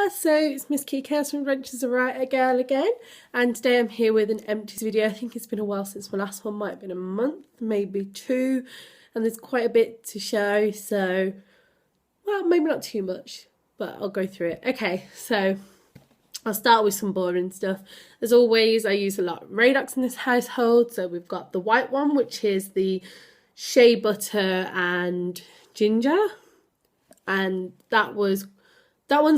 there, so it's Miss Kika's from Adventures of Writer Girl again, and today I'm here with an Empties video. I think it's been a while since my last one, might have been a month, maybe two, and there's quite a bit to show, so, well, maybe not too much, but I'll go through it. Okay, so I'll start with some boring stuff. As always, I use a lot of Radox in this household, so we've got the white one, which is the shea butter and ginger, and that one's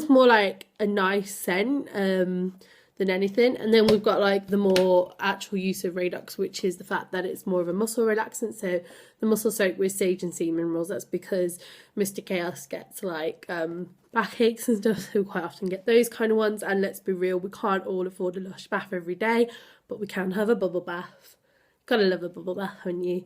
more like a nice scent than anything. And then we've got like the more actual use of Radox, which is the fact that it's more of a muscle relaxant. So the muscle soak with sage and sea minerals. That's because Mr. Chaos gets like backaches and stuff, so we quite often get those kind of ones. And let's be real, we can't all afford a lush bath every day, but we can have a bubble bath. Gotta love a bubble bath, haven't you?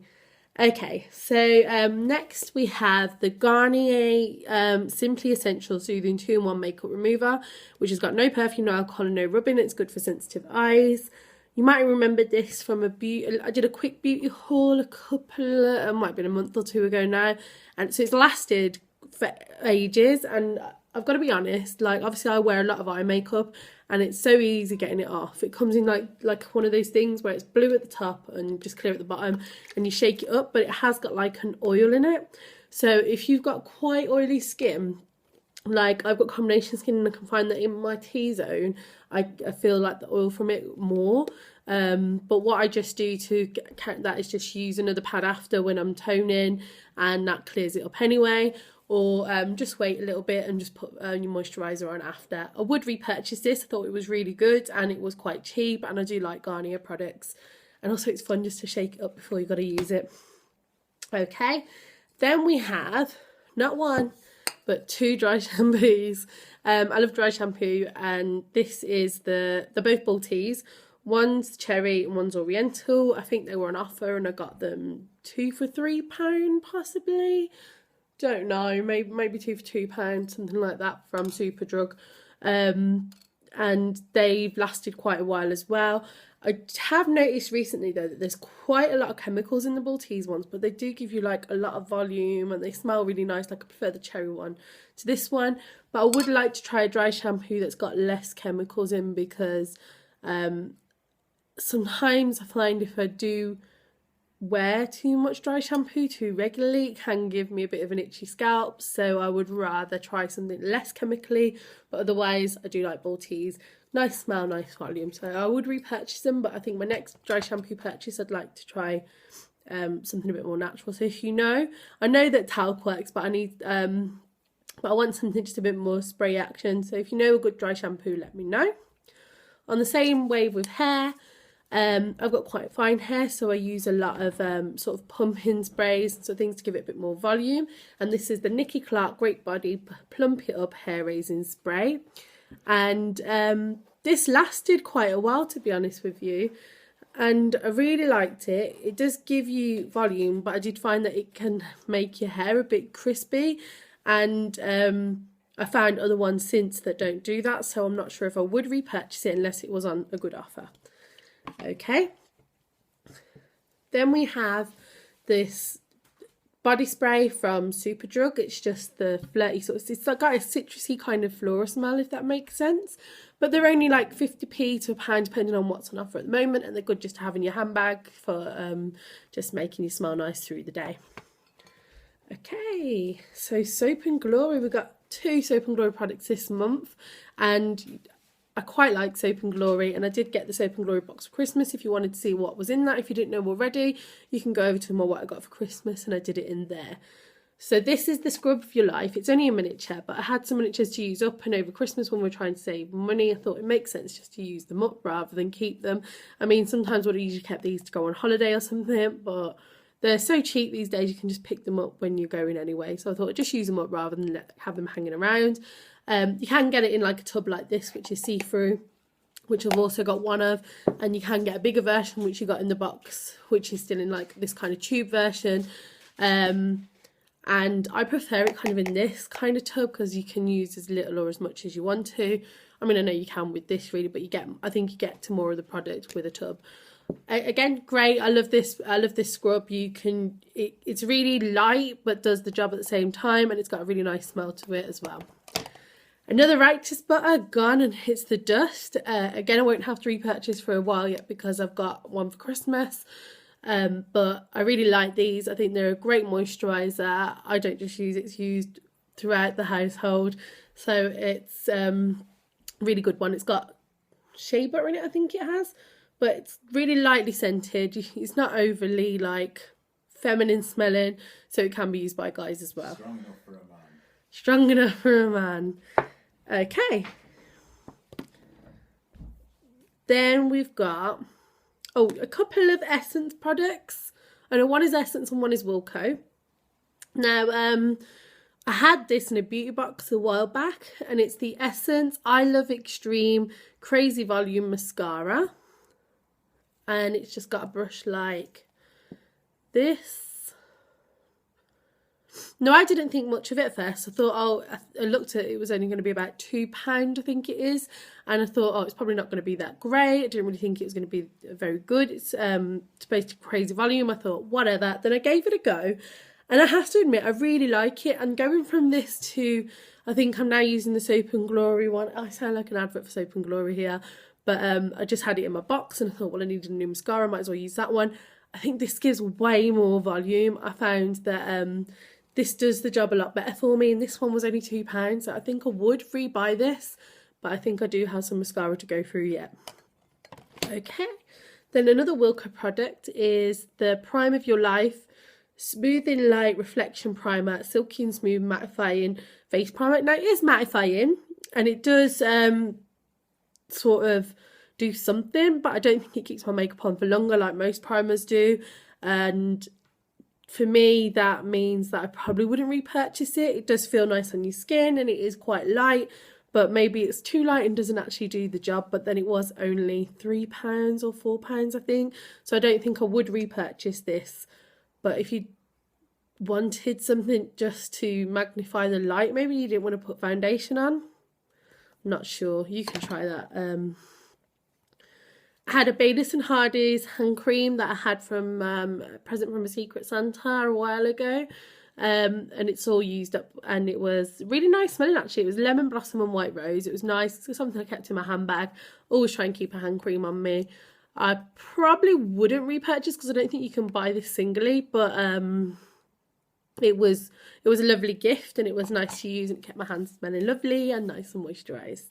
Okay, so next we have the Garnier Simply Essential Soothing 2-in-1 Makeup Remover, which has got no perfume, no alcohol and no rubbing. It's good for sensitive eyes. You might remember this from I did a quick beauty haul it might have been a month or two ago now, and so it's lasted for ages. And I've got to be honest, like obviously I wear a lot of eye makeup and it's so easy getting it off. It comes in like one of those things where it's blue at the top and just clear at the bottom, and you shake it up, but it has got like an oil in it. So if you've got quite oily skin, like I've got combination skin and I can find that in my T-zone, I feel like the oil from it more. But what I just do to count that is just use another pad after when I'm toning, and that clears it up anyway. Or just wait a little bit and just put your moisturiser on after. I would repurchase this. I thought it was really good and it was quite cheap, and I do like Garnier products, and also it's fun just to shake it up before you got to use it. Okay, then we have not one but two dry shampoos. I love dry shampoo, and this is they're both Maltese. One's cherry and one's oriental. I think they were on offer and I got them 2 for £3 possibly. Don't know, maybe 2 for £2, something like that, from Superdrug, and they've lasted quite a while as well. I have noticed recently though that there's quite a lot of chemicals in the Maltese ones, but they do give you like a lot of volume and they smell really nice. Like I prefer the cherry one to this one, but I would like to try a dry shampoo that's got less chemicals in, because sometimes I find if I do wear too much dry shampoo too regularly, it can give me a bit of an itchy scalp, so I would rather try something less chemically. But otherwise I do like Maltese, nice smell, nice volume, so I would repurchase them. But I think my next dry shampoo purchase I'd like to try something a bit more natural. So if you know, I know that talc works, but I need but I want something just a bit more spray action. So if you know a good dry shampoo, let me know. On the same wave with hair, I've got quite fine hair, so I use a lot of sort of pumping sprays and so things to give it a bit more volume. And this is the Nicky Clark Great Body Plump It Up Hair Raising Spray. And this lasted quite a while, to be honest with you. And I really liked it. It does give you volume, but I did find that it can make your hair a bit crispy. And I found other ones since that don't do that, so I'm not sure if I would repurchase it unless it was on a good offer. Okay, then we have this body spray from Superdrug. It's just the flirty sort of, it's got a citrusy kind of floral smell, if that makes sense. But they're only like 50p to £1 depending on what's on offer at the moment, and they're good just to have in your handbag for just making you smell nice through the day. Okay, so Soap and Glory. We've got 2 Soap and Glory products this month, and I quite like Soap and Glory, and I did get the Soap and Glory box for Christmas. If you wanted to see what was in that, if you didn't know already, you can go over to what I got for Christmas, and I did it in there. So this is the scrub of your life. It's only a miniature, but I had some miniatures to use up, and over Christmas when we're trying to save money, I thought it makes sense just to use them up rather than keep them. I mean, sometimes I would have usually kept these to go on holiday or something, but they're so cheap these days, you can just pick them up when you're going anyway. So I thought I'd just use them up rather than have them hanging around. You can get it in like a tub like this, which is see-through, which I've also got one of, and you can get a bigger version, which you got in the box, which is still in like this kind of tube version. And I prefer it kind of in this kind of tub because you can use as little or as much as you want to. I mean, I know you can with this really, but I think you get to more of the product with a tub. Again, great. I love this scrub. It's really light but does the job at the same time, and it's got a really nice smell to it as well. Another Righteous Butter gone, and it's the dust. Again, I won't have to repurchase for a while yet because I've got one for Christmas. But I really like these. I think they're a great moisturiser. I don't just use it, it's used throughout the household. So it's really good one. It's got shea butter in it, I think it has. But it's really lightly scented. It's not overly like feminine smelling. So it can be used by guys as well. Strong enough for a man. Strong enough for a man. Okay. Then we've got a couple of Essence products. I know one is Essence and one is Wilko. Now, I had this in a beauty box a while back, and it's the Essence I Love Extreme Crazy Volume Mascara. And it's just got a brush like this. No, I didn't think much of it at first. I thought, I looked at it, it was only going to be about £2, I think it is. And I thought, it's probably not going to be that great. I didn't really think it was going to be very good. It's basically Crazy Volume. I thought, whatever. Then I gave it a go. And I have to admit, I really like it. And going from this to, I think I'm now using the Soap and Glory one. I sound like an advert for Soap and Glory here. But I just had it in my box and I thought, well, I needed a new mascara. I might as well use that one. I think this gives way more volume. I found that this does the job a lot better for me, and this one was only £2, so I think I would rebuy this, but I think I do have some mascara to go through yet. Okay, then another Wilko product is the Prime of Your Life Smoothing Light Reflection Primer, Silky and Smooth Mattifying Face Primer. Now it is mattifying, and it does sort of do something, but I don't think it keeps my makeup on for longer like most primers do, and for me, that means that I probably wouldn't repurchase it. It does feel nice on your skin and it is quite light, but maybe it's too light and doesn't actually do the job. But then it was only £3 or £4, I think. So I don't think I would repurchase this. But if you wanted something just to magnify the light, maybe you didn't want to put foundation on. I'm not sure. You can try that. I had a Baylis and Hardy's hand cream that I had from a present from a Secret Santa a while ago, and it's all used up, and it was really nice smelling actually. It was lemon blossom and white rose. It was nice. It's something I kept in my handbag. Always try and keep a hand cream on me. I probably wouldn't repurchase because I don't think you can buy this singly, but it was a lovely gift and it was nice to use and it kept my hands smelling lovely and nice and moisturised.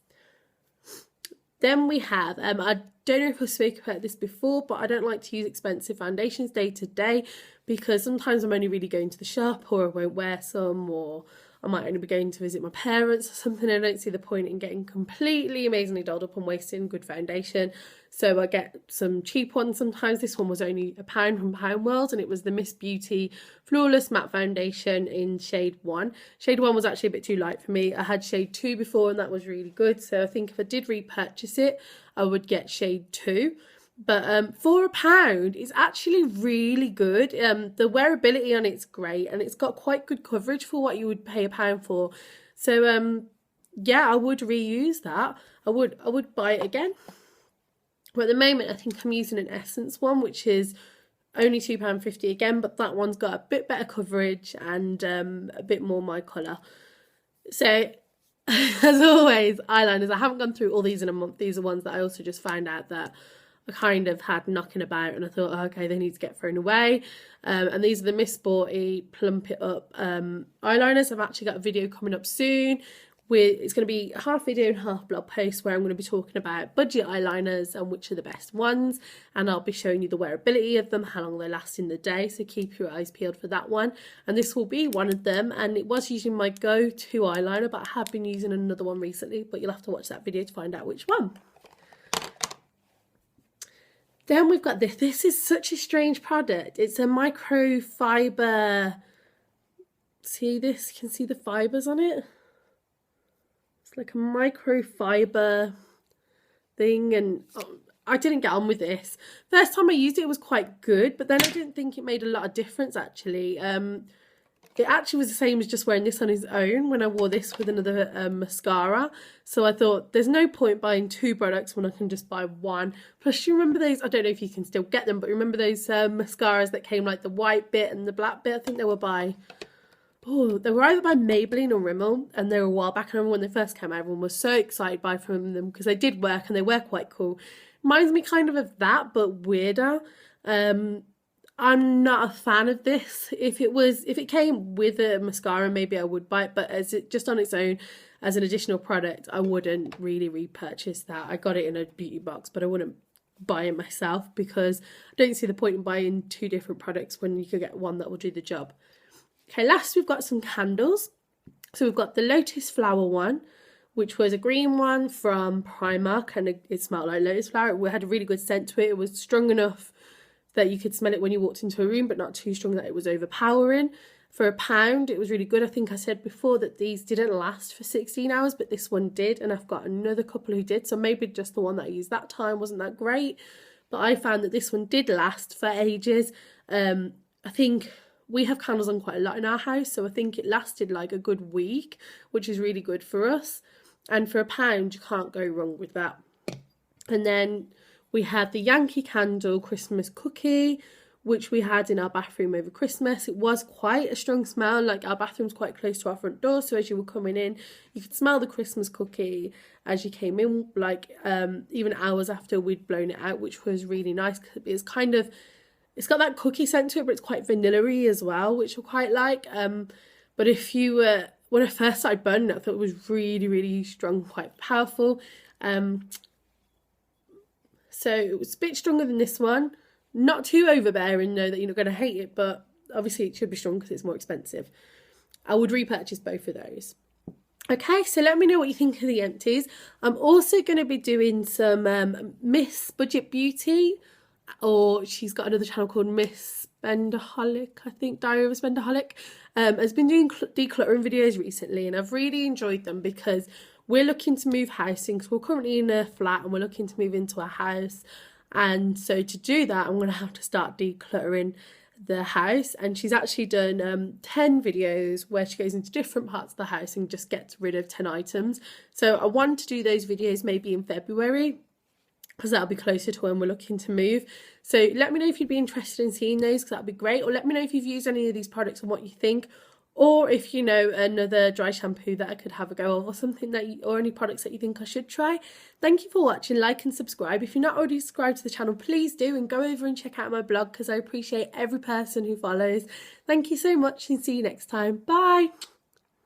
Then we have, I don't know if I've spoken about this before, but I don't like to use expensive foundations day to day because sometimes I'm only really going to the shop, or I won't wear some, or I might only be going to visit my parents or something. I don't see the point in getting completely amazingly dolled up and wasting good foundation. So I get some cheap ones sometimes. This one was only £1 from Pound World, and it was the Miss Beauty Flawless Matte Foundation in shade 1. Shade 1 was actually a bit too light for me. I had shade 2 before and that was really good. So I think if I did repurchase it, I would get shade 2. But for £1, it's actually really good. The wearability on it's great, and it's got quite good coverage for what you would pay £1 for. So yeah, I would reuse that. I would buy it again. But at the moment, I think I'm using an Essence one, which is only £2.50 again, but that one's got a bit better coverage and a bit more my colour. So, as always, eyeliners. I haven't gone through all these in a month. These are ones that I also just found out that I kind of had knocking about, and I thought, oh, okay, they need to get thrown away. And these are the Miss Sporty Plump It Up eyeliners. I've actually got a video coming up soon. It's going to be half video and half blog post where I'm going to be talking about budget eyeliners and which are the best ones, and I'll be showing you the wearability of them, how long they last in the day, so keep your eyes peeled for that one. And this will be one of them, and it was usually my go-to eyeliner, but I have been using another one recently, but you'll have to watch that video to find out which one. Then we've got this. This is such a strange product. It's a microfiber. See this? You can see the fibers on it. It's like a microfiber thing, and I didn't get on with this. First time I used it, it was quite good, but then I didn't think it made a lot of difference actually. It actually was the same as just wearing this on its own when I wore this with another mascara. So I thought there's no point buying 2 products when I can just buy one. Plus, you remember those, I don't know if you can still get them, but remember those mascaras that came like the white bit and the black bit? I think they were by, Oh, they were either by Maybelline or Rimmel, and they were a while back. And I remember when they first came out, everyone was so excited by from them because they did work and they were quite cool. Reminds me kind of that, but weirder. I'm not a fan of this. If it came with a mascara, maybe I would buy it, but as it just on its own as an additional product, I wouldn't really repurchase that. I got it in a beauty box, but I wouldn't buy it myself because I don't see the point in buying two different products when you could get one that will do the job. Okay, last we've got some candles. So we've got the Lotus Flower one, which was a green one from Primark, and it smelled like lotus flower. It had a really good scent to it. It was strong enough that you could smell it when you walked into a room, but not too strong that it was overpowering. For £1, it was really good. I think I said before that these didn't last for 16 hours, but this one did, and I've got another couple who did, so maybe just the one that I used that time wasn't that great, but I found that this one did last for ages. I think we have candles on quite a lot in our house, so I think it lasted like a good week, which is really good for us, and for £1 you can't go wrong with that. And then we had the Yankee Candle Christmas Cookie, which we had in our bathroom over Christmas. It was quite a strong smell, like our bathroom's quite close to our front door, so as you were coming in, you could smell the Christmas cookie as you came in, like even hours after we'd blown it out, which was really nice. It's it's got that cookie scent to it, but it's quite vanilla-y as well, which I quite like. But if you when I first started burning it, I thought it was really, really strong, quite powerful. So it was a bit stronger than this one. Not too overbearing, though, that you're not going to hate it, but obviously it should be strong because it's more expensive. I would repurchase both of those. Okay, so let me know what you think of the Empties. I'm also going to be doing some Miss Budget Beauty, or she's got another channel called Miss Spendaholic, I think, Diary of a Spendaholic. Has been doing decluttering videos recently, and I've really enjoyed them because we're looking to move housing, because we're currently in a flat and we're looking to move into a house. And so to do that, I'm going to have to start decluttering the house. And she's actually done 10 videos where she goes into different parts of the house and just gets rid of 10 items. So I want to do those videos maybe in February, because that'll be closer to when we're looking to move. So let me know if you'd be interested in seeing those, because that'd be great. Or let me know if you've used any of these products and what you think. Or if you know another dry shampoo that I could have a go of, or something that or any products that you think I should try. Thank you for watching. Like and subscribe. If you're not already subscribed to the channel, please do, and go over and check out my blog because I appreciate every person who follows. Thank you so much, and see you next time. Bye.